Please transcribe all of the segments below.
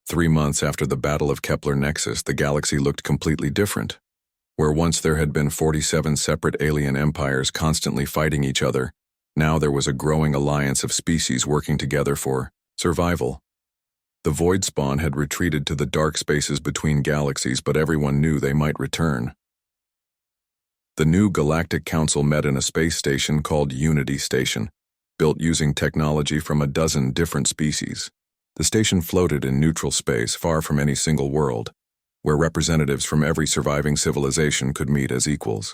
3 months after the Battle of Kepler Nexus, the galaxy looked completely different. Where once there had been 47 separate alien empires constantly fighting each other, now there was a growing alliance of species working together for survival. The void spawn had retreated to the dark spaces between galaxies, but everyone knew they might return. The new Galactic Council met in a space station called Unity Station, built using technology from a dozen different species. The station floated in neutral space, far from any single world, where representatives from every surviving civilization could meet as equals.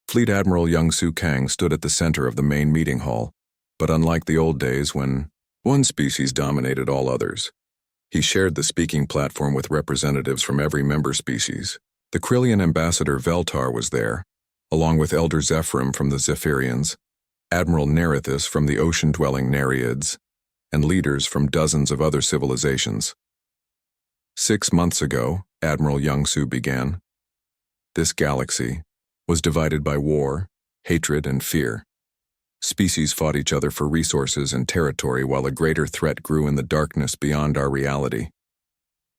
Fleet Admiral Young-Soo Kang stood at the center of the main meeting hall, but unlike the old days when one species dominated all others, he shared the speaking platform with representatives from every member species. The Krillian ambassador Veltar was there, along with Elder Zephyrim from the Zephyrians, Admiral Nerithus from the ocean-dwelling Nereids, and leaders from dozens of other civilizations. 6 months ago, Admiral Young-Soo began, this galaxy was divided by war, hatred, and fear. Species fought each other for resources and territory while a greater threat grew in the darkness beyond our reality.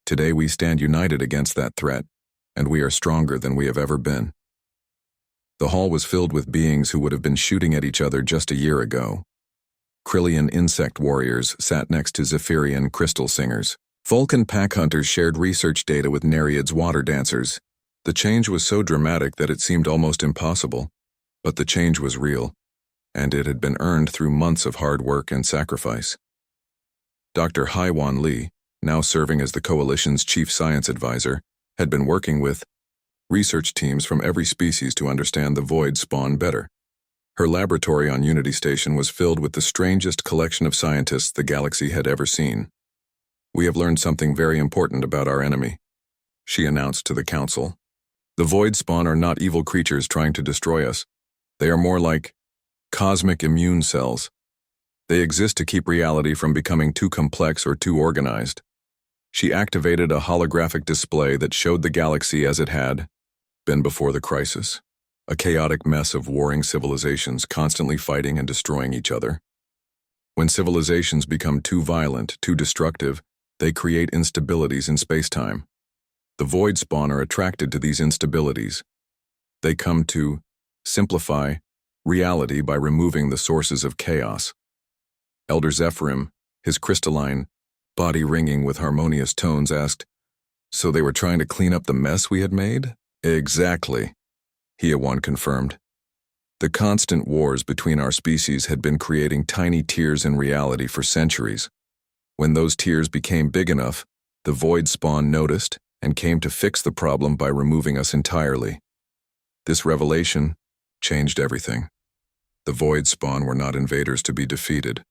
Today we stand united against that threat, and we are stronger than we have ever been. The hall was filled with beings who would have been shooting at each other just a year ago. Krillian insect warriors sat next to Zephyrian crystal singers. Vulcan pack hunters shared research data with Nereids water dancers. The change was so dramatic that it seemed almost impossible, but the change was real, and it had been earned through months of hard work and sacrifice. Dr. Haiwan Lee, now serving as the Coalition's chief science advisor, had been working with research teams from every species to understand the void spawn better. Her laboratory on Unity Station was filled with the strangest collection of scientists the galaxy had ever seen. We have learned something very important about our enemy, she announced to the council. The void spawn are not evil creatures trying to destroy us. They are more like cosmic immune cells. They exist to keep reality from becoming too complex or too organized. She activated a holographic display that showed the galaxy as it had been before the crisis, a chaotic mess of warring civilizations constantly fighting and destroying each other. When civilizations become too violent, too destructive, they create instabilities in spacetime. The void spawn are attracted to these instabilities. They come to simplify reality by removing the sources of chaos. Elder Zephyrim, his crystalline body ringing with harmonious tones, asked, "So they were trying to clean up the mess we had made?" "Exactly," Haiwan confirmed. The constant wars between our species had been creating tiny tears in reality for centuries. When those tears became big enough, the void spawn noticed and came to fix the problem by removing us entirely. This revelation changed everything. The void spawn were not invaders to be defeated.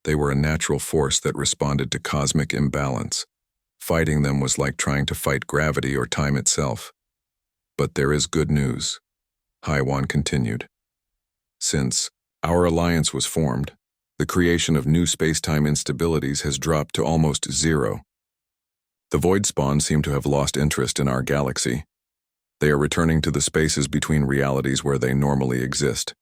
They were a natural force that responded to cosmic imbalance. Fighting them was like trying to fight gravity or time itself. But there is good news, Haiwan continued. Since our alliance was formed, the creation of new space-time instabilities has dropped to almost zero. The void spawn seem to have lost interest in our galaxy. They are returning to the spaces between realities where they normally exist.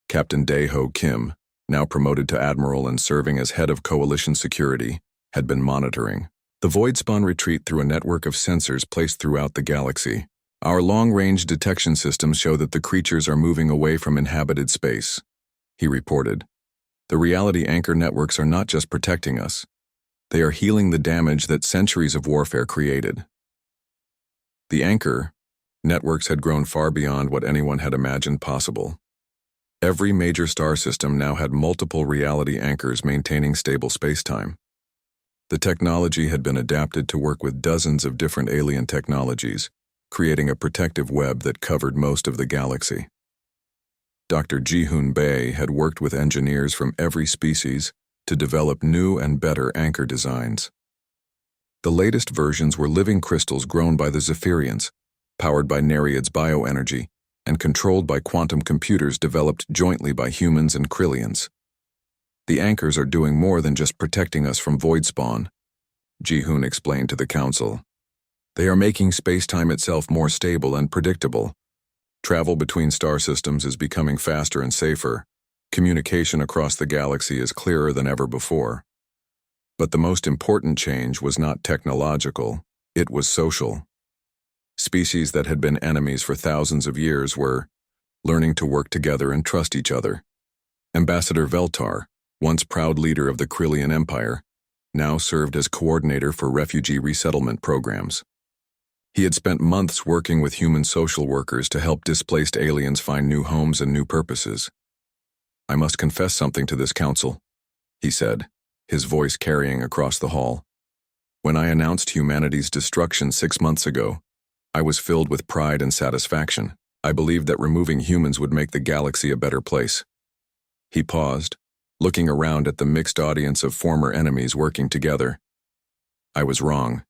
Captain Dae-ho Kim, now promoted to admiral and serving as head of Coalition security, had been monitoring the void spawn retreat through a network of sensors placed throughout the galaxy. Our long-range detection systems show that the creatures are moving away from inhabited space, he reported. The reality anchor networks are not just protecting us. They are healing the damage that centuries of warfare created. The anchor networks had grown far beyond what anyone had imagined possible. Every major star system now had multiple reality anchors maintaining stable spacetime. The technology had been adapted to work with dozens of different alien technologies, creating a protective web that covered most of the galaxy. Dr. Ji-hoon Bae had worked with engineers from every species to develop new and better anchor designs. The latest versions were living crystals grown by the Zephyrians, powered by Nereids bioenergy, and controlled by quantum computers developed jointly by humans and Krillians. The anchors are doing more than just protecting us from void spawn, Ji-hoon explained to the council. They are making space-time itself more stable and predictable. Travel between star systems is becoming faster and safer. Communication across the galaxy is clearer than ever before. But the most important change was not technological, it was social. Species that had been enemies for thousands of years were learning to work together and trust each other. Ambassador Veltar, once proud leader of the Krillian Empire, now served as coordinator for refugee resettlement programs. He had spent months working with human social workers to help displaced aliens find new homes and new purposes. "I must confess something to this council," he said, his voice carrying across the hall. "When I announced humanity's destruction 6 months ago, I was filled with pride and satisfaction. I believed that removing humans would make the galaxy a better place." He paused, looking around at the mixed audience of former enemies working together. "I was wrong.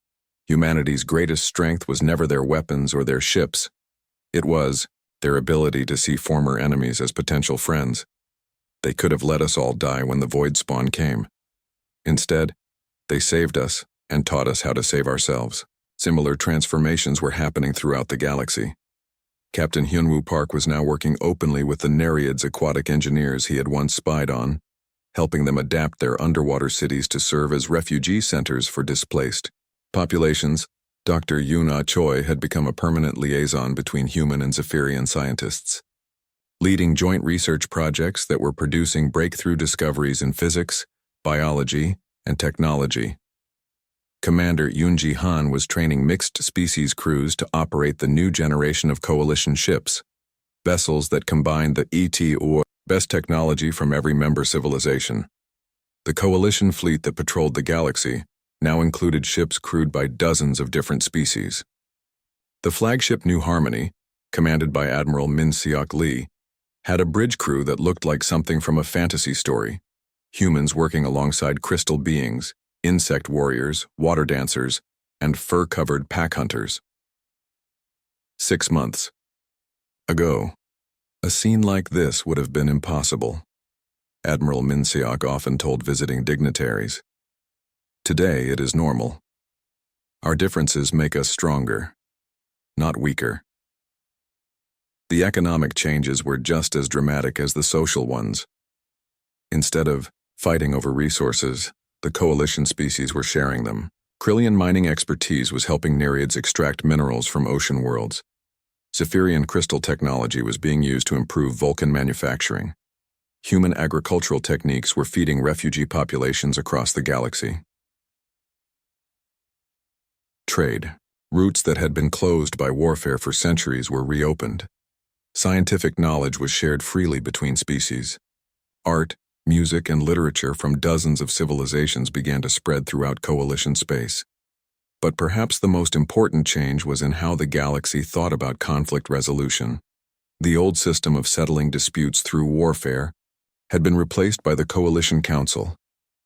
Humanity's greatest strength was never their weapons or their ships. It was their ability to see former enemies as potential friends. They could have let us all die when the void spawn came. Instead, they saved us and taught us how to save ourselves." Similar transformations were happening throughout the galaxy. Captain Hyunwoo Park was now working openly with the Nereids aquatic engineers he had once spied on, helping them adapt their underwater cities to serve as refugee centers for displaced populations. Dr. Yoon-Ah Choi had become a permanent liaison between human and Zephyrian scientists, leading joint research projects that were producing breakthrough discoveries in physics, biology, and technology. Commander Yoon-ji Han was training mixed-species crews to operate the new generation of coalition ships, vessels that combined the or best technology from every member civilization. The coalition fleet that patrolled the galaxy now included ships crewed by dozens of different species. The flagship New Harmony, commanded by Admiral Min Seok Lee, had a bridge crew that looked like something from a fantasy story, humans working alongside crystal beings, insect warriors, water dancers, and fur-covered pack hunters. 6 months ago, a scene like this would have been impossible, Admiral Min Seok often told visiting dignitaries. Today it is normal. Our differences make us stronger, not weaker. The economic changes were just as dramatic as the social ones. Instead of fighting over resources, the coalition species were sharing them. Krillian mining expertise was helping Nereids extract minerals from ocean worlds. Zephyrian crystal technology was being used to improve Vulcan manufacturing. Human agricultural techniques were feeding refugee populations across the galaxy. Trade. Routes that had been closed by warfare for centuries were reopened. Scientific knowledge was shared freely between species. Art, music, and literature from dozens of civilizations began to spread throughout coalition space. But perhaps the most important change was in how the galaxy thought about conflict resolution. The old system of settling disputes through warfare had been replaced by the Coalition Council,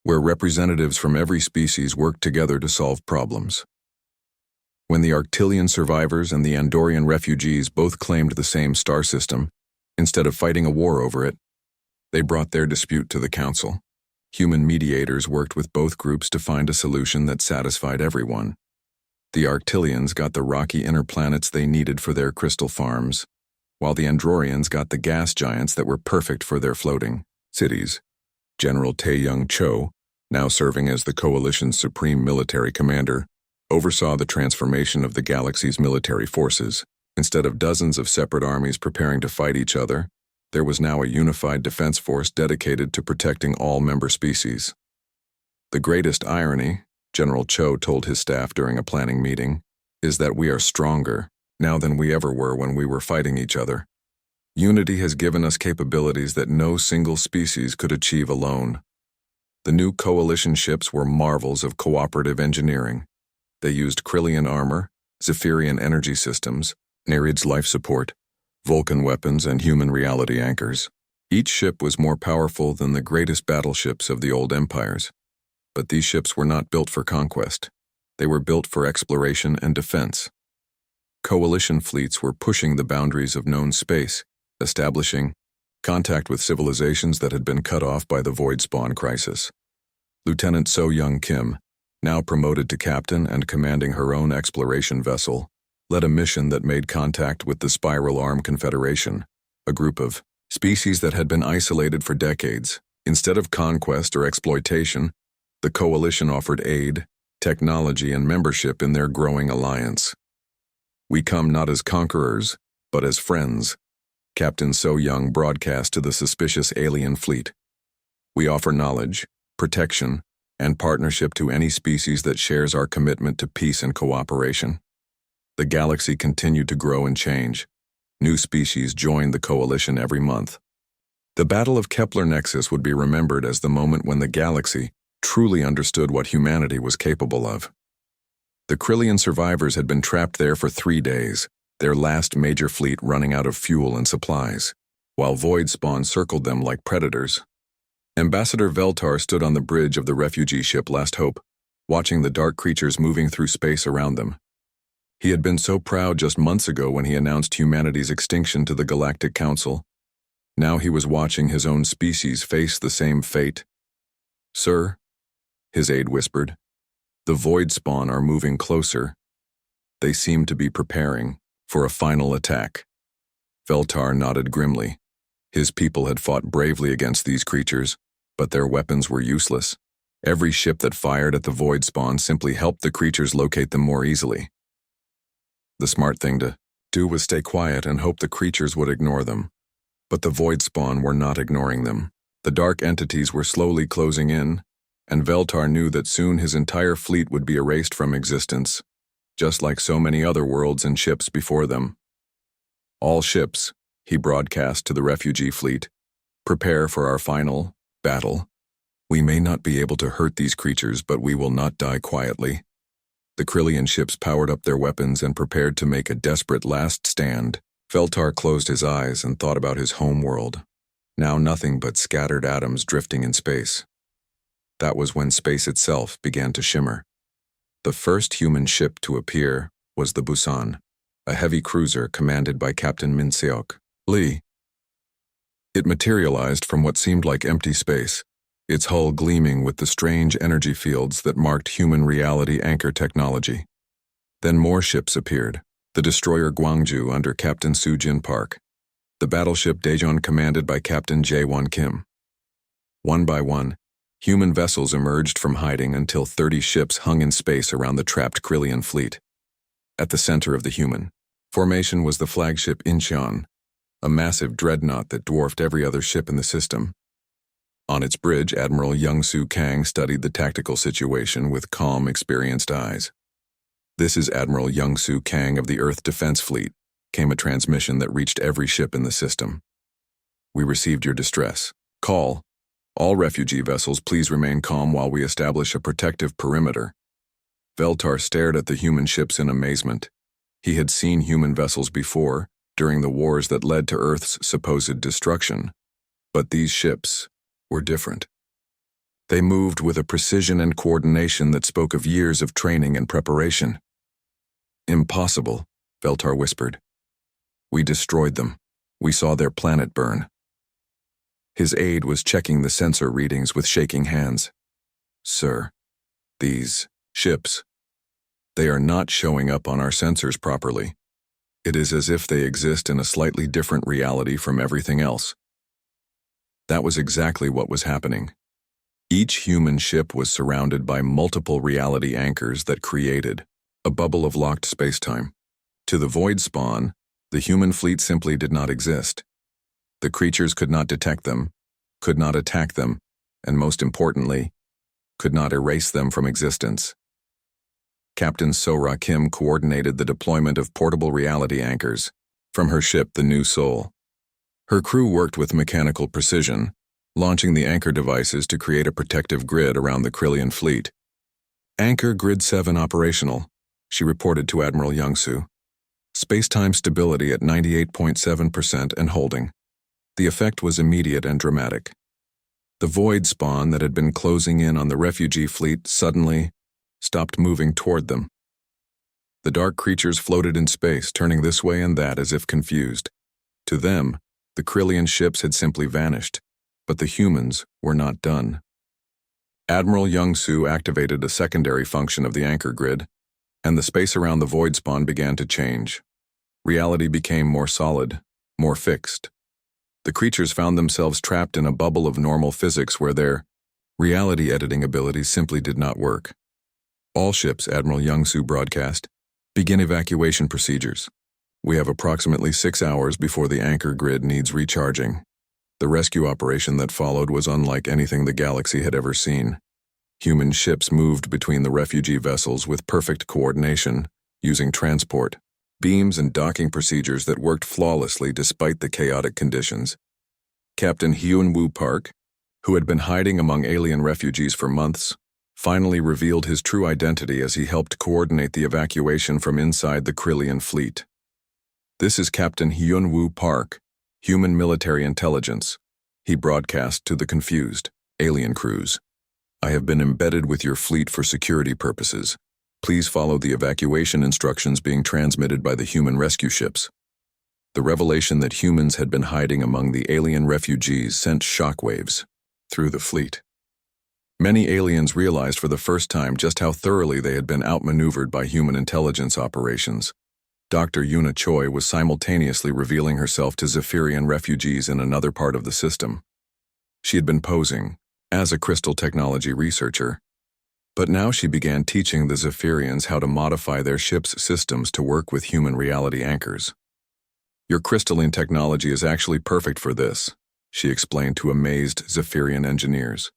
where representatives from every species worked together to solve problems. When the Arctilian survivors and the Andorian refugees both claimed the same star system, instead of fighting a war over it, they brought their dispute to the council. Human mediators worked with both groups to find a solution that satisfied everyone. The Arctilians got the rocky inner planets they needed for their crystal farms, while the Andorians got the gas giants that were perfect for their floating cities. General Tae-young Cho, now serving as the coalition's supreme military commander, oversaw the transformation of the galaxy's military forces. Instead of dozens of separate armies preparing to fight each other, there was now a unified defense force dedicated to protecting all member species. The greatest irony, General Cho told his staff during a planning meeting, is that we are stronger now than we ever were when we were fighting each other. Unity has given us capabilities that no single species could achieve alone. The new coalition ships were marvels of cooperative engineering. They used Krillian armor, Zephyrian energy systems, Nereid's life support, Vulcan weapons, and human reality anchors. Each ship was more powerful than the greatest battleships of the old empires. But these ships were not built for conquest. They were built for exploration and defense. Coalition fleets were pushing the boundaries of known space, establishing contact with civilizations that had been cut off by the void spawn crisis. Lieutenant So-young Kim, now promoted to captain and commanding her own exploration vessel, led a mission that made contact with the Spiral Arm Confederation, a group of species that had been isolated for decades. Instead of conquest or exploitation, The coalition offered aid, technology, and membership in their growing alliance. "We come not as conquerors, but as friends," Captain So Young broadcast to the suspicious alien fleet. "We offer knowledge, protection, and partnership to any species that shares our commitment to peace and cooperation." The galaxy continued to grow and change. New species joined the coalition every month. The Battle of Kepler Nexus would be remembered as the moment when the galaxy truly understood what humanity was capable of. The Krillian survivors had been trapped there for 3 days, their last major fleet running out of fuel and supplies, while void spawn circled them like predators. Ambassador Veltar stood on the bridge of the refugee ship Last Hope, watching the dark creatures moving through space around them. He had been so proud just months ago when he announced humanity's extinction to the Galactic Council. Now he was watching his own species face the same fate. "Sir," his aide whispered, "the void spawn are moving closer. They seem to be preparing for a final attack." Veltar nodded grimly. His people had fought bravely against these creatures, but their weapons were useless. Every ship that fired at the void spawn simply helped the creatures locate them more easily. The smart thing to do was stay quiet and hope the creatures would ignore them. But the void spawn were not ignoring them. The dark entities were slowly closing in, and Veltar knew that soon his entire fleet would be erased from existence, just like so many other worlds and ships before them. "All ships," he broadcast to the refugee fleet, "prepare for our final battle. We may not be able to hurt these creatures, but we will not die quietly." The Krillian ships powered up their weapons and prepared to make a desperate last stand. Veltar closed his eyes and thought about his home world. Now nothing but scattered atoms drifting in space. That was when space itself began to shimmer. The first human ship to appear was the Busan, a heavy cruiser commanded by Captain Min Seok Lee. It materialized from what seemed like empty space, its hull gleaming with the strange energy fields that marked human reality anchor technology. Then more ships appeared, the destroyer Gwangju under Captain Soo-Jin Park, the battleship Daejeon commanded by Captain Jae-won Kim. One by one, human vessels emerged from hiding until 30 ships hung in space around the trapped Krillian fleet. At the center of the human formation was the flagship Incheon, a massive dreadnought that dwarfed every other ship in the system. On its bridge, Admiral Young-Soo Kang studied the tactical situation with calm, experienced eyes. "This is Admiral Young-Soo Kang of the Earth Defense Fleet," came a transmission that reached every ship in the system. "We received your distress call. All refugee vessels, please remain calm while we establish a protective perimeter." Veltar stared at the human ships in amazement. He had seen human vessels before, during the wars that led to Earth's supposed destruction. But these ships were different. They moved with a precision and coordination that spoke of years of training and preparation. "Impossible," Veltar whispered. "We destroyed them. We saw their planet burn." His aide was checking the sensor readings with shaking hands. "Sir, these ships, they are not showing up on our sensors properly. It is as if they exist in a slightly different reality from everything else." That was exactly what was happening. Each human ship was surrounded by multiple reality anchors that created a bubble of locked spacetime. To the void spawn, the human fleet simply did not exist. The creatures could not detect them, could not attack them, and most importantly, could not erase them from existence. Captain Sora Kim coordinated the deployment of portable reality anchors from her ship, the New Soul. Her crew worked with mechanical precision, launching the anchor devices to create a protective grid around the Krillian fleet. "Anchor Grid 7 operational," she reported to Admiral Young-Soo. "Spacetime stability at 98.7% and holding." The effect was immediate and dramatic. The void spawn that had been closing in on the refugee fleet suddenly stopped moving toward them. The dark creatures floated in space, turning this way and that as if confused. To them, the Krillian ships had simply vanished, but the humans were not done. Admiral Young-Soo activated a secondary function of the anchor grid, and the space around the void spawn began to change. Reality became more solid, more fixed. The creatures found themselves trapped in a bubble of normal physics where their Reality editing abilities simply did not work. All ships, Admiral Young-Soo broadcast, begin evacuation procedures. We have approximately 6 hours before the anchor grid needs recharging. The rescue operation that followed was unlike anything the galaxy had ever seen. Human ships moved between the refugee vessels with perfect coordination, using transport, beams and docking procedures that worked flawlessly despite the chaotic conditions. Captain Hyun-Woo Park, who had been hiding among alien refugees for months, finally revealed his true identity as he helped coordinate the evacuation from inside the Krillian fleet. "This is Captain Hyun-Woo Park, Human Military Intelligence," he broadcast to the confused alien crews. "I have been embedded with your fleet for security purposes. Please follow the evacuation instructions being transmitted by the human rescue ships." The revelation that humans had been hiding among the alien refugees sent shockwaves through the fleet. Many aliens realized for the first time just how thoroughly they had been outmaneuvered by human intelligence operations. Dr. Yuna Choi was simultaneously revealing herself to Zephyrian refugees in another part of the system. She had been posing as a crystal technology researcher, but now she began teaching the Zephyrians how to modify their ship's systems to work with human reality anchors. "Your crystalline technology is actually perfect for this," she explained to amazed Zephyrian engineers.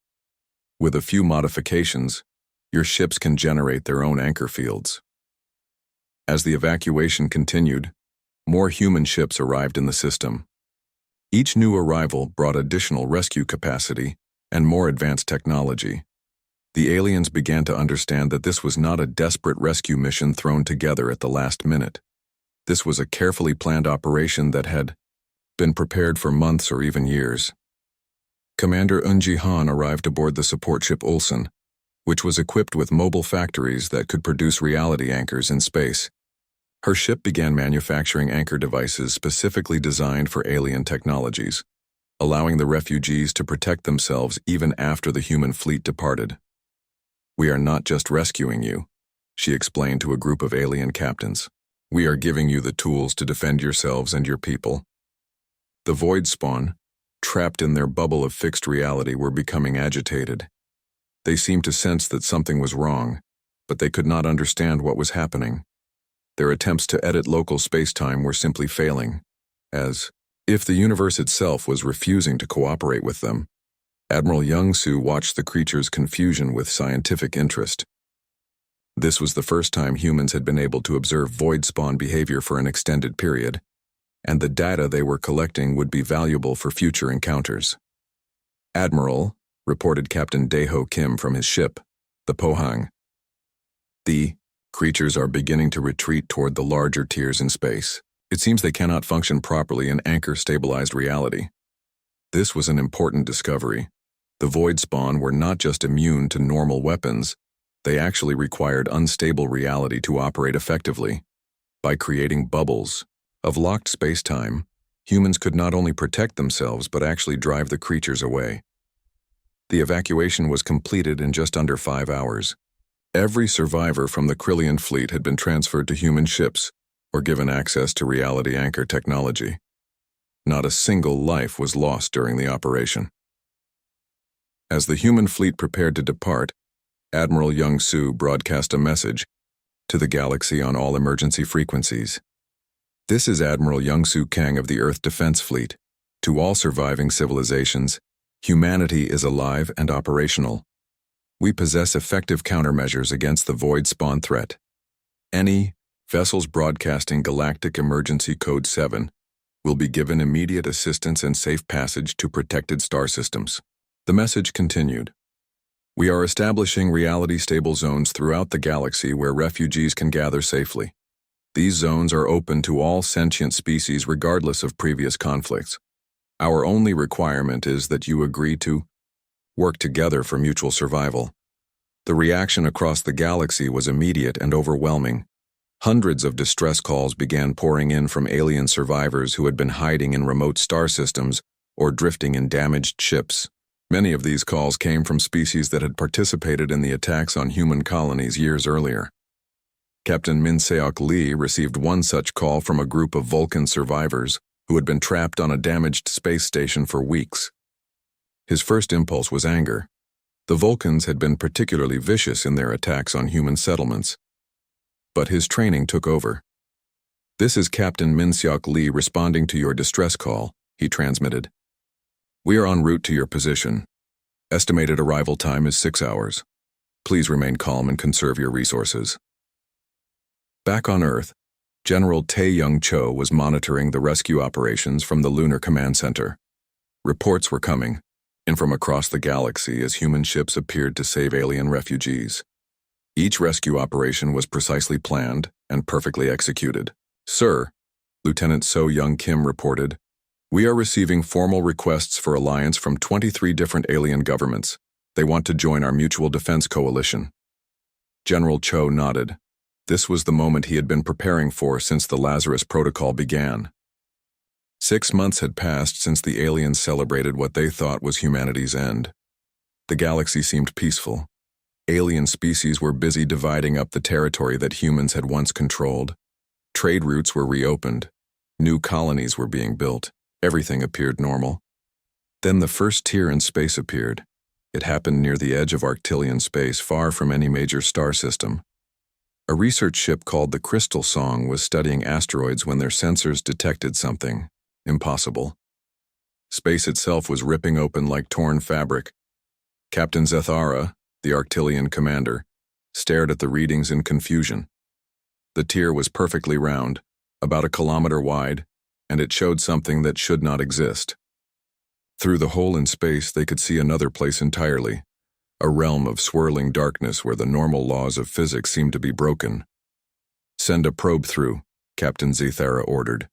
"With a few modifications, your ships can generate their own anchor fields." As the evacuation continued, more human ships arrived in the system. Each new arrival brought additional rescue capacity and more advanced technology. The aliens began to understand that this was not a desperate rescue mission thrown together at the last minute. This was a carefully planned operation that had been prepared for months or even years. Commander Eun Ji-han arrived aboard the support ship Ulsan, which was equipped with mobile factories that could produce reality anchors in space. Her ship began manufacturing anchor devices specifically designed for alien technologies, allowing the refugees to protect themselves even after the human fleet departed. "We are not just rescuing you," she explained to a group of alien captains. "We are giving you the tools to defend yourselves and your people." The void spawn, trapped in their bubble of fixed reality, were becoming agitated. They seemed to sense that something was wrong, but they could not understand what was happening. Their attempts to edit local space-time were simply failing, as if the universe itself was refusing to cooperate with them. Admiral Young-Soo watched the creature's confusion with scientific interest. This was the first time humans had been able to observe void spawn behavior for an extended period, and the data they were collecting would be valuable for future encounters. "Admiral," reported Captain Dae-ho Kim from his ship, the Pohang. "The creatures are beginning to retreat toward the larger tiers in space. It seems they cannot function properly in anchor-stabilized reality." This was an important discovery. The void spawn were not just immune to normal weapons, they actually required unstable reality to operate effectively. By creating bubbles of locked space-time, humans could not only protect themselves but actually drive the creatures away. The evacuation was completed in just under 5 hours. Every survivor from the Krillian fleet had been transferred to human ships or given access to reality anchor technology. Not a single life was lost during the operation. As the human fleet prepared to depart, Admiral Young-Soo broadcast a message to the galaxy on all emergency frequencies. "This is Admiral Young-Soo Kang of the Earth Defense Fleet. To all surviving civilizations, humanity is alive and operational. We possess effective countermeasures against the void spawn threat. Any vessels broadcasting Galactic Emergency Code 7 will be given immediate assistance and safe passage to protected star systems." The message continued. "We are establishing reality-stable zones throughout the galaxy where refugees can gather safely. These zones are open to all sentient species regardless of previous conflicts. Our only requirement is that you agree to work together for mutual survival." The reaction across the galaxy was immediate and overwhelming. Hundreds of distress calls began pouring in from alien survivors who had been hiding in remote star systems or drifting in damaged ships. Many of these calls came from species that had participated in the attacks on human colonies years earlier. Captain Min Seok Lee received one such call from a group of Vulcan survivors who had been trapped on a damaged space station for weeks. His first impulse was anger. The Vulcans had been particularly vicious in their attacks on human settlements. But his training took over. "This is Captain Min-Seok Lee responding to your distress call," he transmitted. "We are en route to your position. Estimated arrival time is 6 hours. Please remain calm and conserve your resources." Back on Earth, General Tae-Young Cho was monitoring the rescue operations from the Lunar Command Center. Reports were coming in from across the galaxy as human ships appeared to save alien refugees. Each rescue operation was precisely planned and perfectly executed. "Sir," Lieutenant So-Young Kim reported, "we are receiving formal requests for alliance from 23 different alien governments. They want to join our mutual defense coalition." General Cho nodded. This was the moment he had been preparing for since the Lazarus Protocol began. 6 months had passed since the aliens celebrated what they thought was humanity's end. The galaxy seemed peaceful. Alien species were busy dividing up the territory that humans had once controlled. Trade routes were reopened. New colonies were being built. Everything appeared normal. Then the first tear in space appeared. It happened near the edge of Arctilian space, far from any major star system. A research ship called the Crystal Song was studying asteroids when their sensors detected something impossible. Space itself was ripping open like torn fabric. Captain Zethara, the Arctilian commander, stared at the readings in confusion. The tear was perfectly round, about a kilometer wide, and it showed something that should not exist. Through the hole in space, they could see another place entirely, a realm of swirling darkness where the normal laws of physics seemed to be broken. "Send a probe through," Captain Zethara ordered.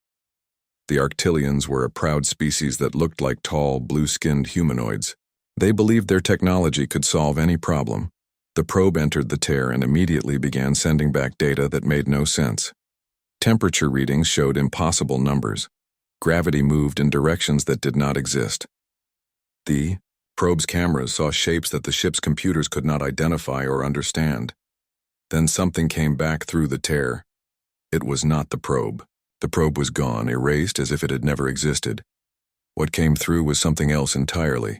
The Arctilians were a proud species that looked like tall, blue-skinned humanoids. They believed their technology could solve any problem. The probe entered the tear and immediately began sending back data that made no sense. Temperature readings showed impossible numbers. Gravity moved in directions that did not exist. The probe's cameras saw shapes that the ship's computers could not identify or understand. Then something came back through the tear. It was not the probe. The probe was gone, erased as if it had never existed. What came through was something else entirely,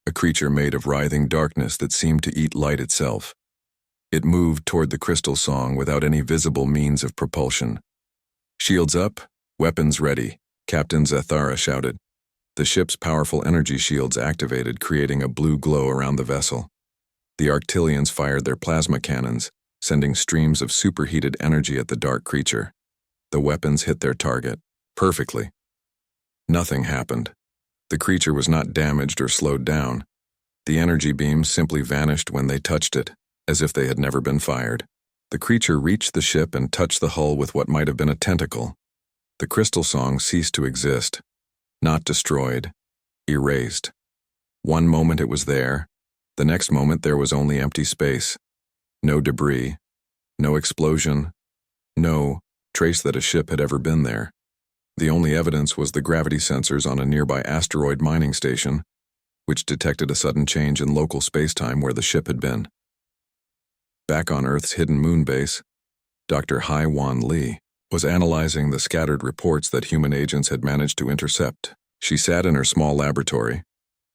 a creature made of writhing darkness that seemed to eat light itself. It moved toward the Crystal Song without any visible means of propulsion. "Shields up, weapons ready," Captain Zethara shouted. The ship's powerful energy shields activated, creating a blue glow around the vessel. The Arctilians fired their plasma cannons, sending streams of superheated energy at the dark creature. The weapons hit their target perfectly. Nothing happened. The creature was not damaged or slowed down. The energy beams simply vanished when they touched it, as if they had never been fired. The creature reached the ship and touched the hull with what might have been a tentacle. The Crystal Song ceased to exist. Not destroyed, erased. One moment it was there, the next moment there was only empty space. No debris, no explosion, no trace that a ship had ever been there. The only evidence was the gravity sensors on a nearby asteroid mining station, which detected a sudden change in local spacetime where the ship had been. Back on Earth's hidden moon base, Dr. Hai-Wan Lee was analyzing the scattered reports that human agents had managed to intercept. She sat in her small laboratory,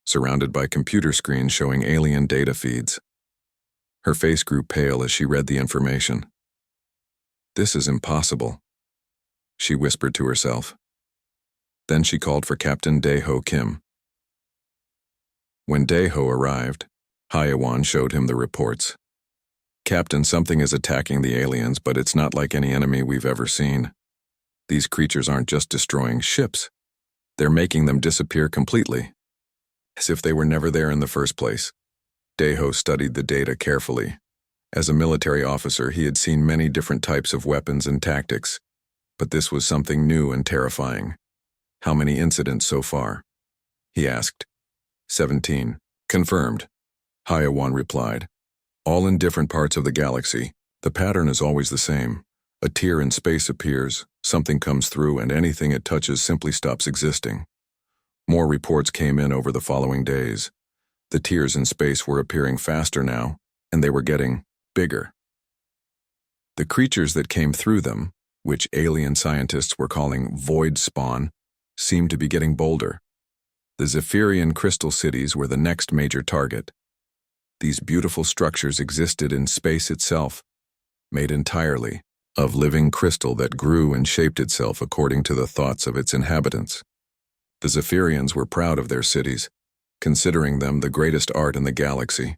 surrounded by computer screens showing alien data feeds. Her face grew pale as she read the information. "This is impossible," she whispered to herself. Then she called for Captain Dae-Ho Kim. When Dae-Ho arrived, Hai-Wan showed him the reports. "Captain, something is attacking the aliens, but it's not like any enemy we've ever seen. These creatures aren't just destroying ships. They're making them disappear completely, as if they were never there in the first place." Dae-Ho studied the data carefully. As a military officer, he had seen many different types of weapons and tactics, but this was something new and terrifying. "How many incidents so far?" he asked. 17. "Confirmed," Hai-Wan replied. "All in different parts of the galaxy. The pattern is always the same. A tear in space appears, something comes through, and anything it touches simply stops existing." More reports came in over the following days. The tears in space were appearing faster now, and they were getting bigger. The creatures that came through them, which alien scientists were calling void spawn, seemed to be getting bolder. The Zephyrian crystal cities were the next major target. These beautiful structures existed in space itself, made entirely of living crystal that grew and shaped itself according to the thoughts of its inhabitants. The Zephyrians were proud of their cities, considering them the greatest art in the galaxy.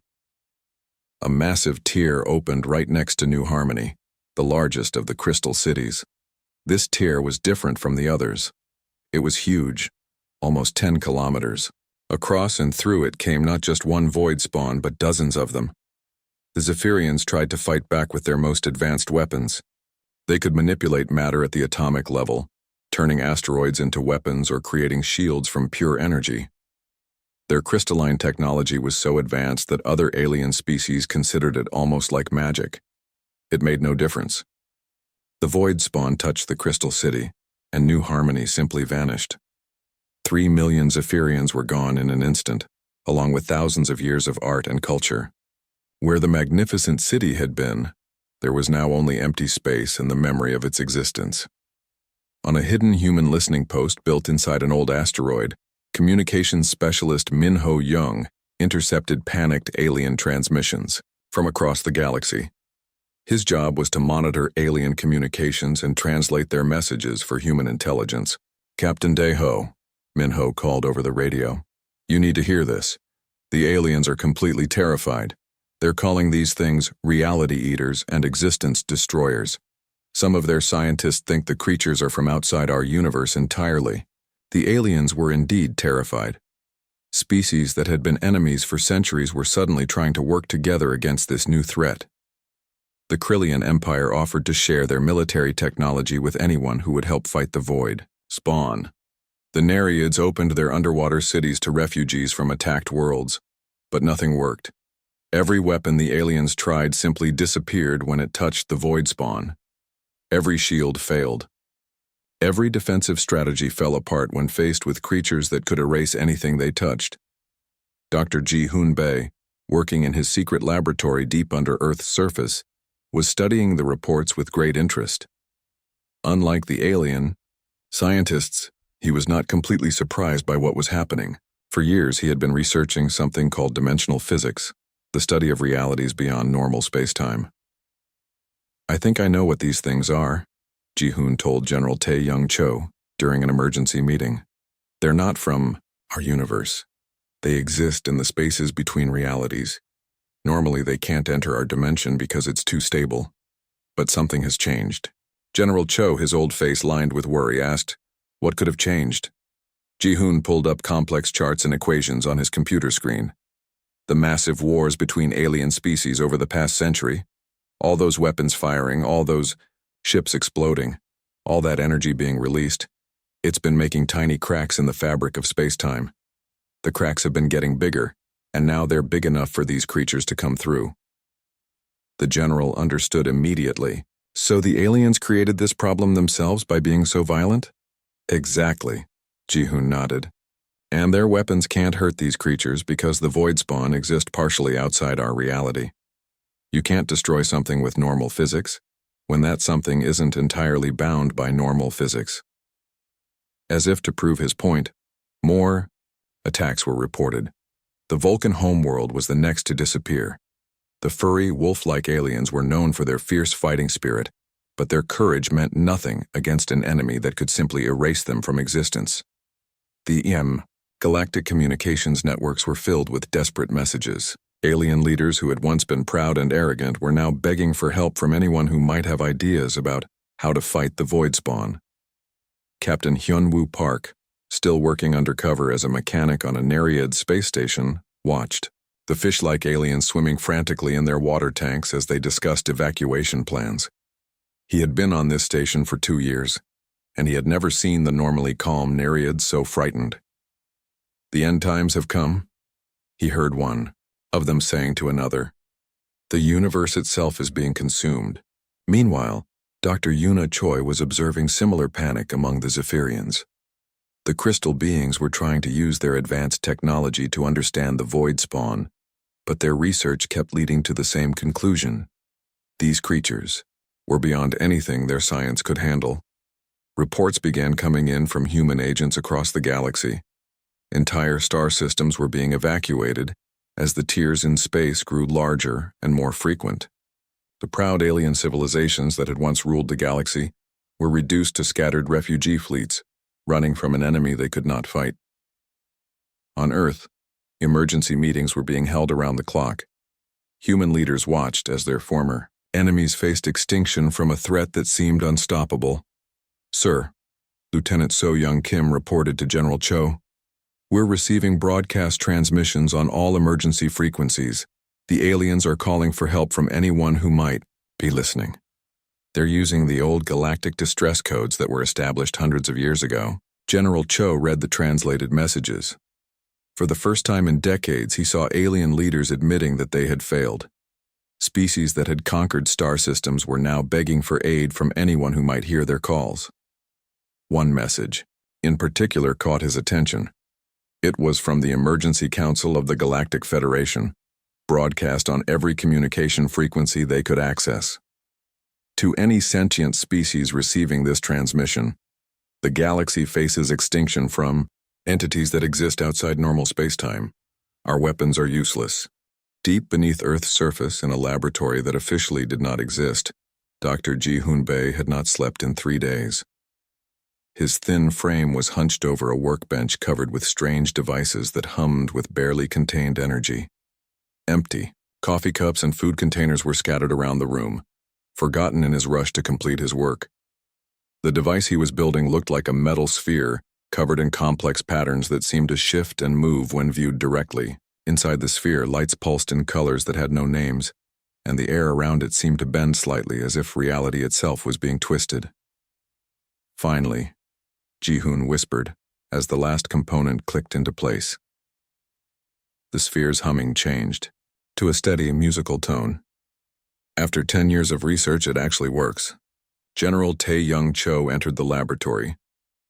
A massive tier opened right next to New Harmony, the largest of the crystal cities. This tier was different from the others. It was huge, almost 10 kilometers. Across and through it came not just one void spawn, but dozens of them. The Zephyrians tried to fight back with their most advanced weapons. They could manipulate matter at the atomic level, turning asteroids into weapons or creating shields from pure energy. Their crystalline technology was so advanced that other alien species considered it almost like magic. It made no difference. The void spawn touched the crystal city, and New Harmony simply vanished. 3 million Zephyrians were gone in an instant, along with thousands of years of art and culture. Where the magnificent city had been, there was now only empty space and the memory of its existence. On a hidden human listening post built inside an old asteroid, communications specialist Min-Ho Young intercepted panicked alien transmissions from across the galaxy. His job was to monitor alien communications and translate their messages for human intelligence. "Captain Daeho," Min-Ho called over the radio. "You need to hear this. The aliens are completely terrified. They're calling these things reality eaters and existence destroyers. Some of their scientists think the creatures are from outside our universe entirely." The aliens were indeed terrified. Species that had been enemies for centuries were suddenly trying to work together against this new threat. The Krillian Empire offered to share their military technology with anyone who would help fight the void spawn. The Nereids opened their underwater cities to refugees from attacked worlds, but nothing worked. Every weapon the aliens tried simply disappeared when it touched the void spawn. Every shield failed. Every defensive strategy fell apart when faced with creatures that could erase anything they touched. Dr. Ji-Hoon Bae, working in his secret laboratory deep under Earth's surface, was studying the reports with great interest. Unlike the alien scientists, he was not completely surprised by what was happening. For years, he had been researching something called dimensional physics, the study of realities beyond normal space-time. "I think I know what these things are," Ji-Hoon told General Tae Young Cho during an emergency meeting. "They're not from our universe. They exist in the spaces between realities. Normally they can't enter our dimension because it's too stable. But something has changed." General Cho, his old face lined with worry, asked, "What could have changed?" Ji-Hoon pulled up complex charts and equations on his computer screen. The massive wars between alien species over the past century, all those weapons firing, all those ships exploding, all that energy being released, it's been making tiny cracks in the fabric of space-time. The cracks have been getting bigger, and now they're big enough for these creatures to come through. The general understood immediately. "So the aliens created this problem themselves by being so violent?" "Exactly," Ji-Hoon nodded. "And their weapons can't hurt these creatures because the void spawn exist partially outside our reality. You can't destroy something with normal physics when that something isn't entirely bound by normal physics." As if to prove his point, more attacks were reported. The Vulcan homeworld was the next to disappear. The furry, wolf-like aliens were known for their fierce fighting spirit, but their courage meant nothing against an enemy that could simply erase them from existence. The Galactic communications networks were filled with desperate messages. Alien leaders who had once been proud and arrogant were now begging for help from anyone who might have ideas about how to fight the void spawn. Captain Hyun-Woo Park, still working undercover as a mechanic on a Nereid space station, watched the fish-like aliens swimming frantically in their water tanks as they discussed evacuation plans. He had been on this station for 2 years, and he had never seen the normally calm Nereids so frightened. "The end times have come," he heard one of them saying to another. "The universe itself is being consumed." Meanwhile, Dr. Yuna Choi was observing similar panic among the Zephyrians. The crystal beings were trying to use their advanced technology to understand the void spawn, but their research kept leading to the same conclusion. These creatures were beyond anything their science could handle. Reports began coming in from human agents across the galaxy. Entire star systems were being evacuated, as the tears in space grew larger and more frequent. The proud alien civilizations that had once ruled the galaxy were reduced to scattered refugee fleets, running from an enemy they could not fight. On Earth, emergency meetings were being held around the clock. Human leaders watched as their former enemies faced extinction from a threat that seemed unstoppable. "Sir," Lieutenant So Young Kim reported to General Cho, "we're receiving broadcast transmissions on all emergency frequencies. The aliens are calling for help from anyone who might be listening. They're using the old galactic distress codes that were established hundreds of years ago." General Cho read the translated messages. For the first time in decades, he saw alien leaders admitting that they had failed. Species that had conquered star systems were now begging for aid from anyone who might hear their calls. One message, in particular, caught his attention. It was from the Emergency Council of the Galactic Federation, broadcast on every communication frequency they could access. To any sentient species receiving this transmission, the galaxy faces extinction from entities that exist outside normal spacetime. Our weapons are useless. Deep beneath Earth's surface, in a laboratory that officially did not exist, Dr. Ji-hoon Bae had not slept in 3 days. His thin frame was hunched over a workbench covered with strange devices that hummed with barely contained energy. Empty, coffee cups and food containers were scattered around the room, forgotten in his rush to complete his work. The device he was building looked like a metal sphere, covered in complex patterns that seemed to shift and move when viewed directly. Inside the sphere, lights pulsed in colors that had no names, and the air around it seemed to bend slightly as if reality itself was being twisted. Finally, Ji-hoon whispered as the last component clicked into place. The sphere's humming changed to a steady musical tone. After 10 years of research, it actually works. General Tae-young Cho entered the laboratory,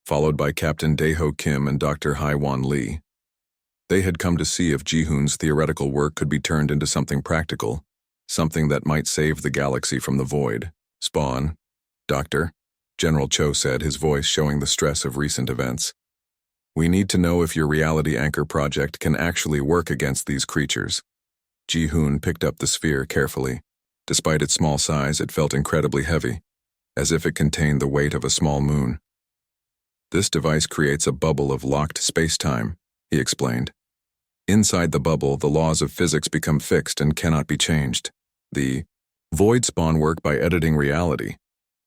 followed by Captain Dae-ho Kim and Dr. Hai-won Lee. They had come to see if Ji-hoon's theoretical work could be turned into something practical, something that might save the galaxy from the void. "Spawn, Doctor," General Cho said, his voice showing the stress of recent events. "We need to know if your reality anchor project can actually work against these creatures." Ji-hoon picked up the sphere carefully. Despite its small size, it felt incredibly heavy, as if it contained the weight of a small moon. "This device creates a bubble of locked space-time," he explained. "Inside the bubble, the laws of physics become fixed and cannot be changed. The void spawn work by editing reality.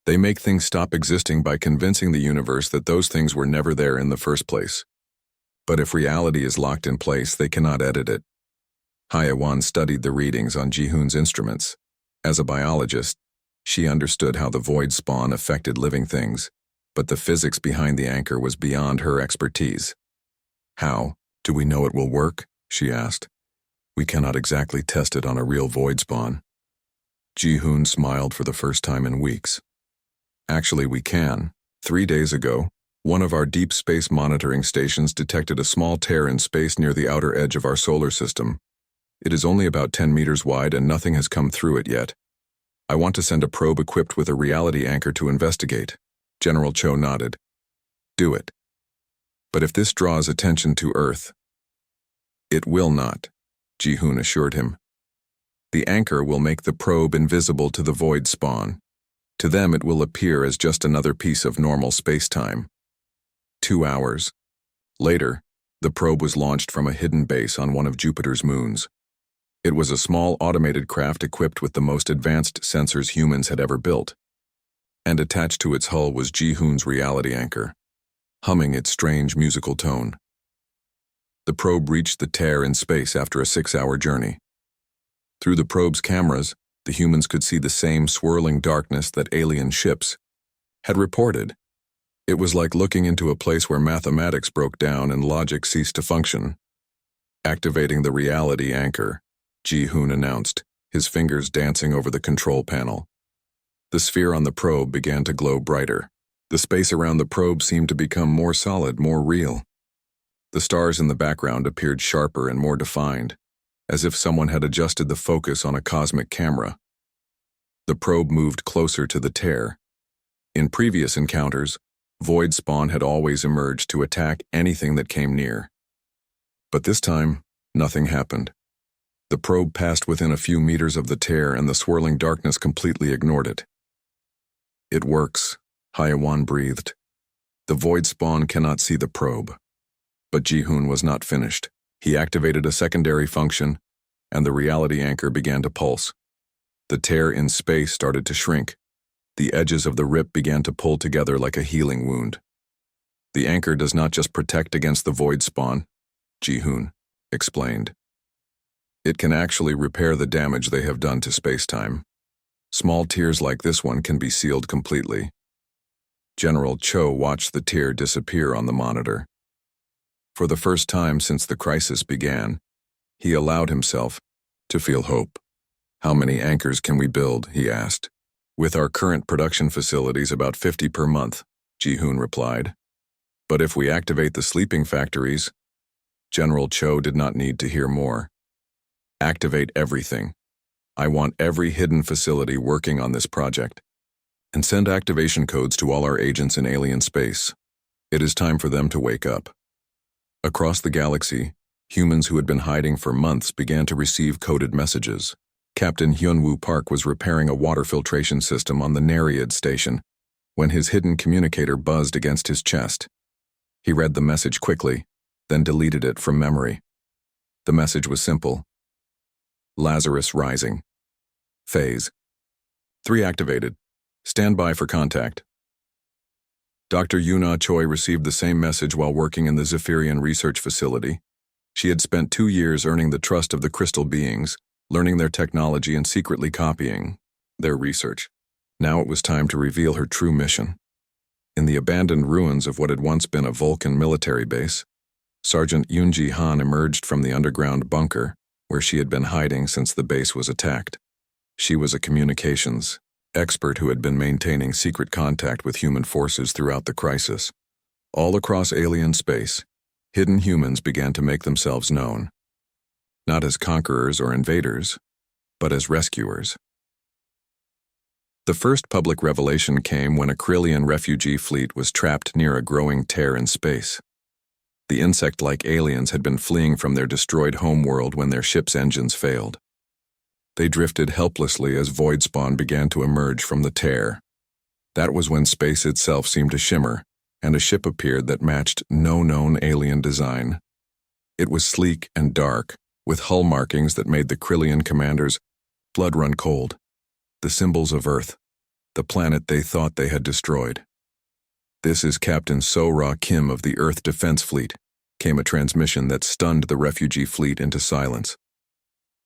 They make things stop existing by convincing the universe that those things were never there in the first place. But if reality is locked in place, they cannot edit it." Hayawan studied the readings on Ji-hoon's instruments. As a biologist, she understood how the void spawn affected living things, but the physics behind the anchor was beyond her expertise. "How do we know it will work?" she asked. "We cannot exactly test it on a real void spawn." Ji-hoon smiled for the first time in weeks. "Actually, we can. 3 days ago, one of our deep space monitoring stations detected a small tear in space near the outer edge of our solar system. It is only about 10 meters wide and nothing has come through it yet. I want to send a probe equipped with a reality anchor to investigate." General Cho nodded. "Do it. But if this draws attention to Earth—" "It will not," Ji-hoon assured him. "The anchor will make the probe invisible to the void spawn. To them it will appear as just another piece of normal space-time." 2 hours later, the probe was launched from a hidden base on one of Jupiter's moons. It was a small automated craft equipped with the most advanced sensors humans had ever built. And attached to its hull was Ji-hoon's reality anchor, humming its strange musical tone. The probe reached the tear in space after a 6-hour journey. Through the probe's cameras, the humans could see the same swirling darkness that alien ships had reported. It was like looking into a place where mathematics broke down and logic ceased to function. "Activating the reality anchor," Ji-hoon announced, his fingers dancing over the control panel. The sphere on the probe began to glow brighter. The space around the probe seemed to become more solid, more real. The stars in the background appeared sharper and more defined, as if someone had adjusted the focus on a cosmic camera. The probe moved closer to the tear. In previous encounters, void spawn had always emerged to attack anything that came near. But this time, nothing happened. The probe passed within a few meters of the tear, and the swirling darkness completely ignored it. It works, Hyewan breathed. The void spawn cannot see the probe. But Ji-hoon was not finished. He activated a secondary function, and the reality anchor began to pulse. The tear in space started to shrink. The edges of the rip began to pull together like a healing wound. The anchor does not just protect against the void spawn, Ji-hoon explained. It can actually repair the damage they have done to space-time. Small tears like this one can be sealed completely. General Cho watched the tear disappear on the monitor. For the first time since the crisis began, he allowed himself to feel hope. How many anchors can we build, he asked. With our current production facilities, about 50 per month, Ji-hoon replied. But if we activate the sleeping factories, General Cho did not need to hear more. Activate everything. I want every hidden facility working on this project. And send activation codes to all our agents in alien space. It is time for them to wake up. Across the galaxy, humans who had been hiding for months began to receive coded messages. Captain Hyunwoo Park was repairing a water filtration system on the Narration station when his hidden communicator buzzed against his chest. He read the message quickly, then deleted it from memory. The message was simple. Lazarus rising. Phase 3 activated. Stand by for contact. Dr. Yuna Choi received the same message while working in the Zephyrian research facility. She had spent 2 years earning the trust of the crystal beings, learning their technology and secretly copying their research. Now it was time to reveal her true mission. In the abandoned ruins of what had once been a Vulcan military base, Sergeant Yoonji Han emerged from the underground bunker where she had been hiding since the base was attacked. She was a communications expert who had been maintaining secret contact with human forces throughout the crisis. All across alien space, hidden humans began to make themselves known. Not as conquerors or invaders, but as rescuers. The first public revelation came when a Krillian refugee fleet was trapped near a growing tear in space. The insect-like aliens had been fleeing from their destroyed homeworld when their ship's engines failed. They drifted helplessly as void spawn began to emerge from the tear. That was when space itself seemed to shimmer, and a ship appeared that matched no known alien design. It was sleek and dark, with hull markings that made the Krillian commanders' blood run cold. The symbols of Earth, the planet they thought they had destroyed. "This is Captain So-Ra Kim of the Earth Defense Fleet," came a transmission that stunned the refugee fleet into silence.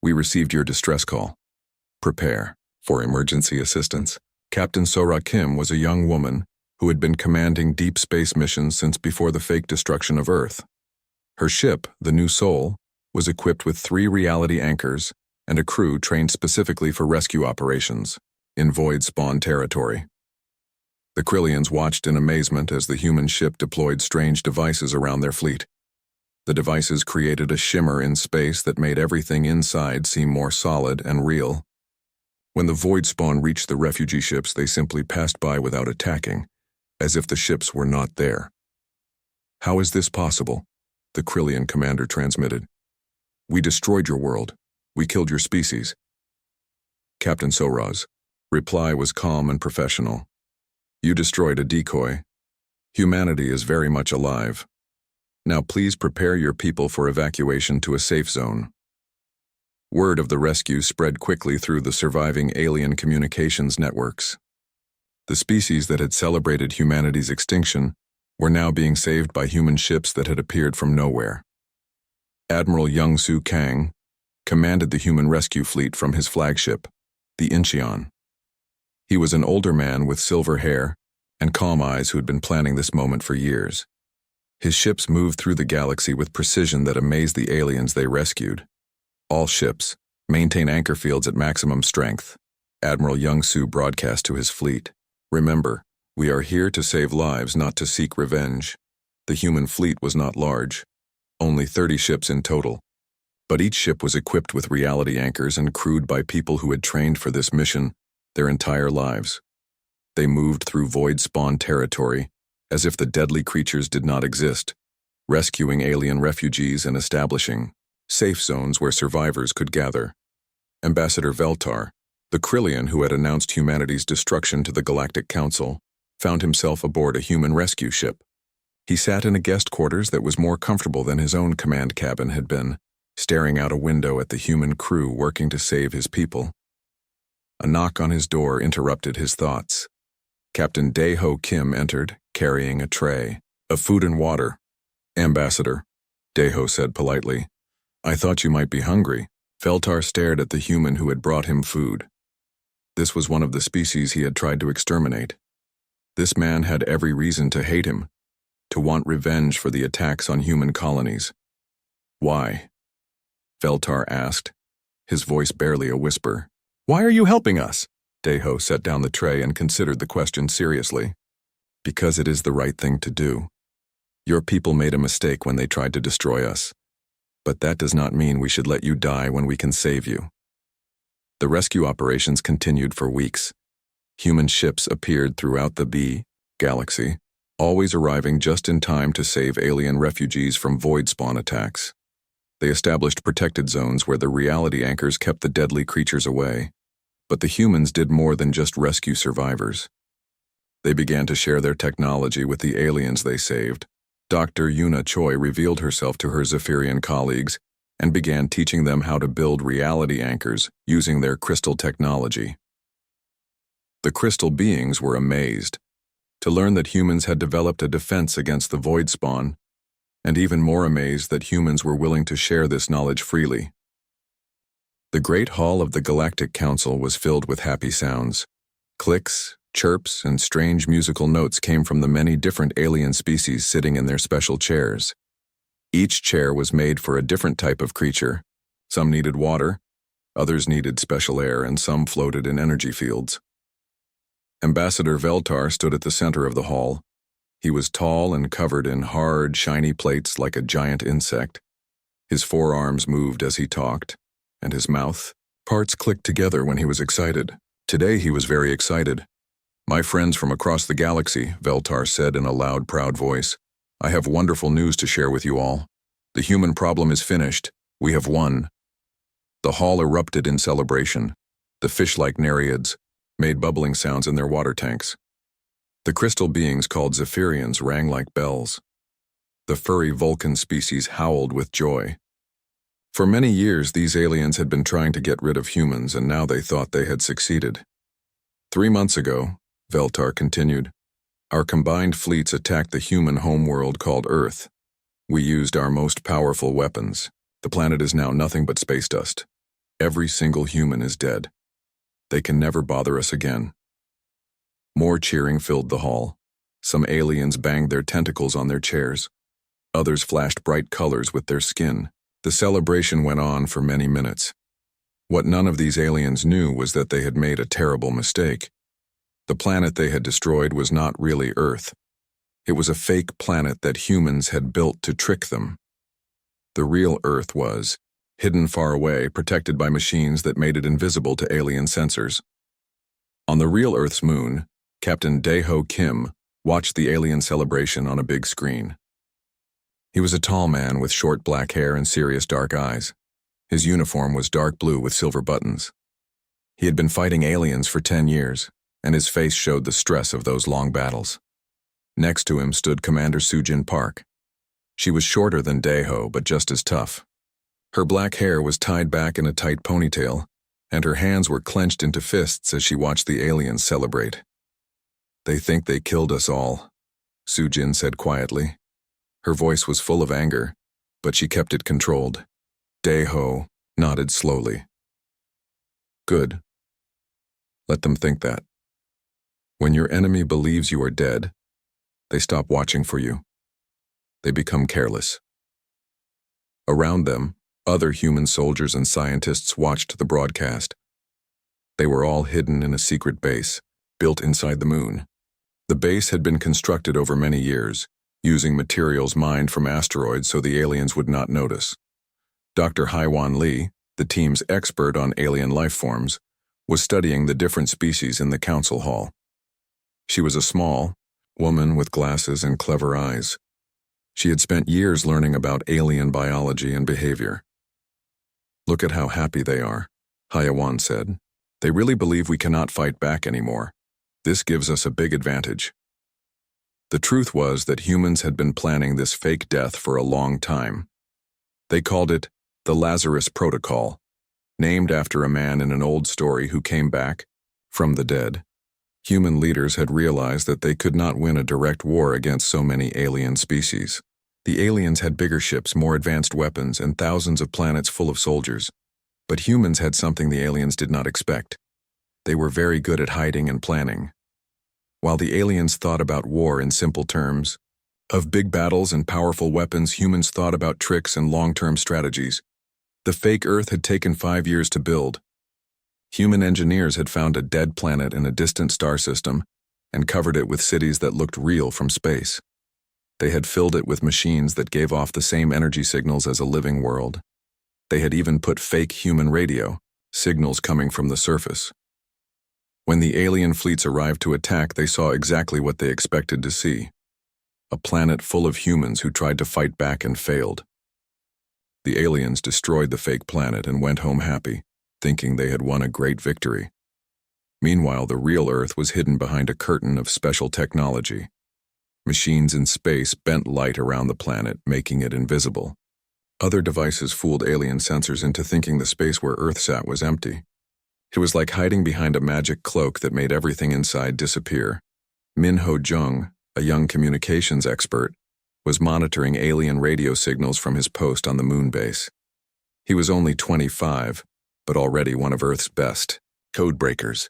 "We received your distress call. Prepare for emergency assistance." Captain So-Ra Kim was a young woman who had been commanding deep space missions since before the fake destruction of Earth. Her ship, the New Soul, was equipped with 3 reality anchors and a crew trained specifically for rescue operations in void spawn territory. The Krillians watched in amazement as the human ship deployed strange devices around their fleet. The devices created a shimmer in space that made everything inside seem more solid and real. When the void spawn reached the refugee ships, they simply passed by without attacking, as if the ships were not there. "How is this possible?" the Krillian commander transmitted. "We destroyed your world. We killed your species." Captain So-Ra's reply was calm and professional. "You destroyed a decoy. Humanity is very much alive. Now please prepare your people for evacuation to a safe zone." Word of the rescue spread quickly through the surviving alien communications networks. The species that had celebrated humanity's extinction were now being saved by human ships that had appeared from nowhere. Admiral Young-Soo Kang commanded the human rescue fleet from his flagship, the Incheon. He was an older man with silver hair and calm eyes who had been planning this moment for years. His ships moved through the galaxy with precision that amazed the aliens they rescued. "All ships, maintain anchor fields at maximum strength," Admiral Young-Soo broadcast to his fleet. "Remember, we are here to save lives, not to seek revenge." The human fleet was not large, only 30 ships in total. But each ship was equipped with reality anchors and crewed by people who had trained for this mission their entire lives. They moved through void spawn territory as if the deadly creatures did not exist, rescuing alien refugees and establishing safe zones where survivors could gather. Ambassador Veltar, the Krillian who had announced humanity's destruction to the Galactic Council, found himself aboard a human rescue ship. He sat in a guest quarters that was more comfortable than his own command cabin had been, staring out a window at the human crew working to save his people. A knock on his door interrupted his thoughts. Captain Dae-ho Kim entered, carrying a tray of food and water. "Ambassador," Dae-ho said politely, "I thought you might be hungry." Veltar stared at the human who had brought him food. This was one of the species he had tried to exterminate. This man had every reason to hate him, to want revenge for the attacks on human colonies. "Why?" Veltar asked, his voice barely a whisper. "Why are you helping us?" Dae-ho set down the tray and considered the question seriously. "Because it is the right thing to do. Your people made a mistake when they tried to destroy us. But that does not mean we should let you die when we can save you." The rescue operations continued for weeks. Human ships appeared throughout the galaxy, always arriving just in time to save alien refugees from void spawn attacks. They established protected zones where the reality anchors kept the deadly creatures away. But the humans did more than just rescue survivors. They began to share their technology with the aliens they saved. Dr. Yuna Choi revealed herself to her Zephyrian colleagues and began teaching them how to build reality anchors using their crystal technology. The crystal beings were amazed to learn that humans had developed a defense against the void spawn, and even more amazed that humans were willing to share this knowledge freely. The Great Hall of the Galactic Council was filled with happy sounds. Clicks, chirps, and strange musical notes came from the many different alien species sitting in their special chairs. Each chair was made for a different type of creature. Some needed water, others needed special air, and some floated in energy fields. Ambassador Veltar stood at the center of the hall. He was tall and covered in hard, shiny plates like a giant insect. His forearms moved as he talked, and his mouth parts clicked together when he was excited. Today he was very excited. "My friends from across the galaxy," Veltar said in a loud, proud voice, "I have wonderful news to share with you all. The human problem is finished. We have won." The hall erupted in celebration. The fish-like Nereids made bubbling sounds in their water tanks. The crystal beings called Zephyrians rang like bells. The furry Vulcan species howled with joy. For many years, these aliens had been trying to get rid of humans, and now they thought they had succeeded. 3 months ago, Veltar continued, our combined fleets attacked the human homeworld called Earth. We used our most powerful weapons. The planet is now nothing but space dust. Every single human is dead. They can never bother us again. More cheering filled the hall. Some aliens banged their tentacles on their chairs. Others flashed bright colors with their skin. The celebration went on for many minutes. What none of these aliens knew was that they had made a terrible mistake. The planet they had destroyed was not really Earth. It was a fake planet that humans had built to trick them. The real Earth was hidden far away, protected by machines that made it invisible to alien sensors. On the real Earth's moon, Captain Dae-ho Kim watched the alien celebration on a big screen. He was a tall man with short black hair and serious dark eyes. His uniform was dark blue with silver buttons. He had been fighting aliens for 10 years, and his face showed the stress of those long battles. Next to him stood Commander Sujin Park. She was shorter than Dae-ho, but just as tough. Her black hair was tied back in a tight ponytail, and her hands were clenched into fists as she watched the aliens celebrate. "They think they killed us all," Sujin said quietly. Her voice was full of anger, but she kept it controlled. Dae-ho nodded slowly. "Good. Let them think that. When your enemy believes you are dead, they stop watching for you. They become careless." Around them, other human soldiers and scientists watched the broadcast. They were all hidden in a secret base, built inside the moon. The base had been constructed over many years, using materials mined from asteroids so the aliens would not notice. Dr. Haiwan Lee, the team's expert on alien life forms, was studying the different species in the council hall. She was a small woman with glasses and clever eyes. She had spent years learning about alien biology and behavior. Look at how happy they are, Hayawan said. They really believe we cannot fight back anymore. This gives us a big advantage. The truth was that humans had been planning this fake death for a long time. They called it the Lazarus Protocol, named after a man in an old story who came back from the dead. Human leaders had realized that they could not win a direct war against so many alien species. The aliens had bigger ships, more advanced weapons, and thousands of planets full of soldiers. But humans had something the aliens did not expect. They were very good at hiding and planning. While the aliens thought about war in simple terms, of big battles and powerful weapons, humans thought about tricks and long-term strategies. The fake Earth had taken 5 years to build. Human engineers had found a dead planet in a distant star system and covered it with cities that looked real from space. They had filled it with machines that gave off the same energy signals as a living world. They had even put fake human radio, signals coming from the surface. When the alien fleets arrived to attack, they saw exactly what they expected to see. A planet full of humans who tried to fight back and failed. The aliens destroyed the fake planet and went home happy, thinking they had won a great victory. Meanwhile, the real Earth was hidden behind a curtain of special technology. Machines in space bent light around the planet, making it invisible. Other devices fooled alien sensors into thinking the space where Earth sat was empty. It was like hiding behind a magic cloak that made everything inside disappear. Min Ho Jung, a young communications expert, was monitoring alien radio signals from his post on the moon base. He was only 25, but already one of Earth's best codebreakers.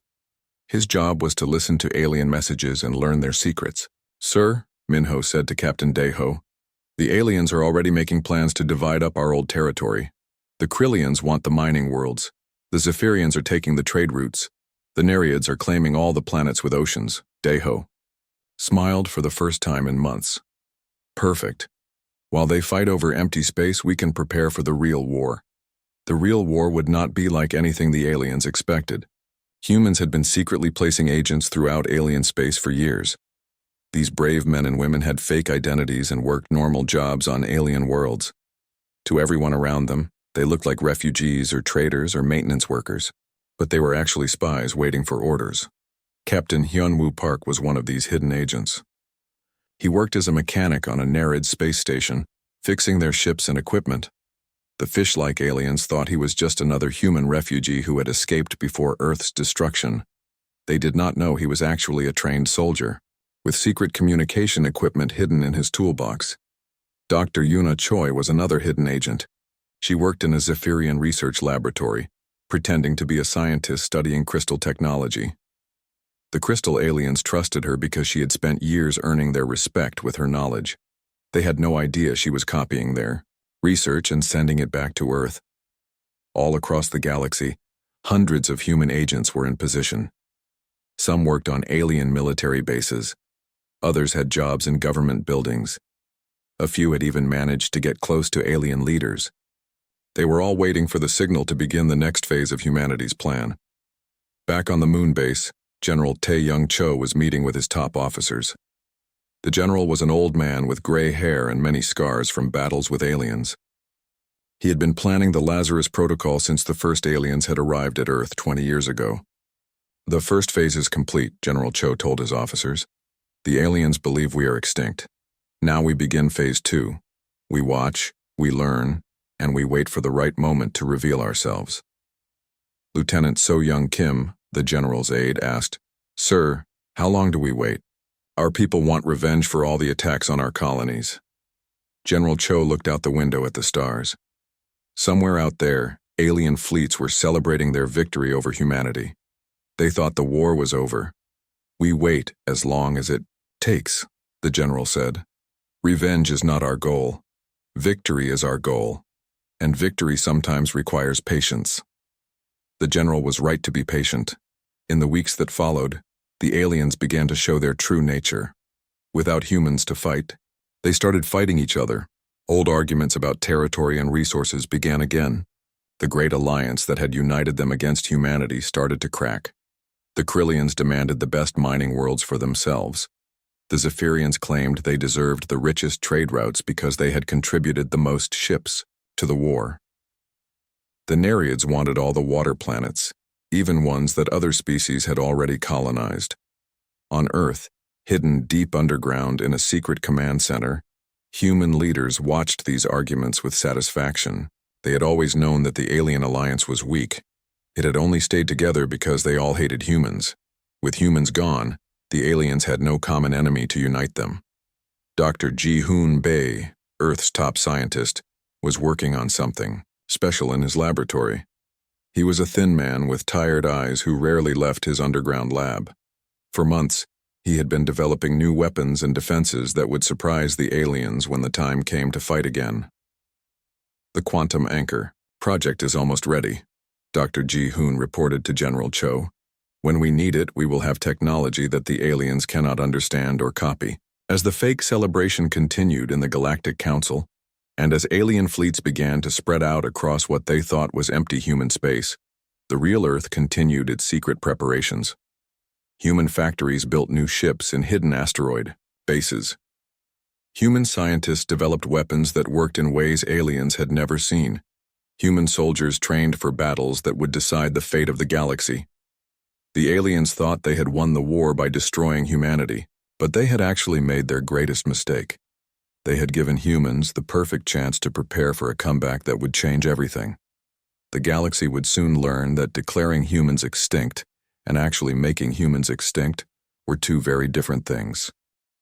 His job was to listen to alien messages and learn their secrets. Sir, Minho said to Captain Daeho, the aliens are already making plans to divide up our old territory. The Krillians want the mining worlds. The Zephyrians are taking the trade routes. The Nereids are claiming all the planets with oceans. Daeho smiled for the first time in months. Perfect. While they fight over empty space, we can prepare for the real war. The real war would not be like anything the aliens expected. Humans had been secretly placing agents throughout alien space for years. These brave men and women had fake identities and worked normal jobs on alien worlds. To everyone around them, they looked like refugees or traders or maintenance workers, but they were actually spies waiting for orders. Captain Hyunwoo Park was one of these hidden agents. He worked as a mechanic on a Nereid space station, fixing their ships and equipment. The fish-like aliens thought he was just another human refugee who had escaped before Earth's destruction. They did not know he was actually a trained soldier, with secret communication equipment hidden in his toolbox. Dr. Yuna Choi was another hidden agent. She worked in a Zephyrian research laboratory, pretending to be a scientist studying crystal technology. The crystal aliens trusted her because she had spent years earning their respect with her knowledge. They had no idea she was copying their research and sending it back to Earth. All across the galaxy, hundreds of human agents were in position. Some worked on alien military bases. Others had jobs in government buildings. A few had even managed to get close to alien leaders. They were all waiting for the signal to begin the next phase of humanity's plan. Back on the moon base, General Tae-Young Cho was meeting with his top officers. The general was an old man with gray hair and many scars from battles with aliens. He had been planning the Lazarus Protocol since the first aliens had arrived at Earth 20 years ago. The first phase is complete, General Cho told his officers. The aliens believe we are extinct. Now we begin phase 2. We watch, we learn, and we wait for the right moment to reveal ourselves. Lieutenant So-Young Kim, the general's aide, asked, Sir, how long do we wait? Our people want revenge for all the attacks on our colonies. General Cho looked out the window at the stars. Somewhere out there, alien fleets were celebrating their victory over humanity. They thought the war was over. We wait as long as it takes, the general said. Revenge is not our goal. Victory is our goal. And victory sometimes requires patience. The general was right to be patient. In the weeks that followed, the aliens began to show their true nature. Without humans to fight, they started fighting each other. Old arguments about territory and resources began again. The great alliance that had united them against humanity started to crack. The Krillians demanded the best mining worlds for themselves. The Zephyrians claimed they deserved the richest trade routes because they had contributed the most ships to the war. The Nereids wanted all the water planets, even ones that other species had already colonized. On Earth, hidden deep underground in a secret command center, human leaders watched these arguments with satisfaction. They had always known that the alien alliance was weak. It had only stayed together because they all hated humans. With humans gone, the aliens had no common enemy to unite them. Dr. Ji-hoon Bae, Earth's top scientist, was working on something special in his laboratory. He was a thin man with tired eyes who rarely left his underground lab. For months, he had been developing new weapons and defenses that would surprise the aliens when the time came to fight again. The Quantum Anchor project is almost ready, Dr. Ji-hoon reported to General Cho. When we need it, we will have technology that the aliens cannot understand or copy. As the fake celebration continued in the Galactic Council, and as alien fleets began to spread out across what they thought was empty human space, the real Earth continued its secret preparations. Human factories built new ships in hidden asteroid bases. Human scientists developed weapons that worked in ways aliens had never seen. Human soldiers trained for battles that would decide the fate of the galaxy. The aliens thought they had won the war by destroying humanity, but they had actually made their greatest mistake. They had given humans the perfect chance to prepare for a comeback that would change everything. The galaxy would soon learn that declaring humans extinct and actually making humans extinct were two very different things.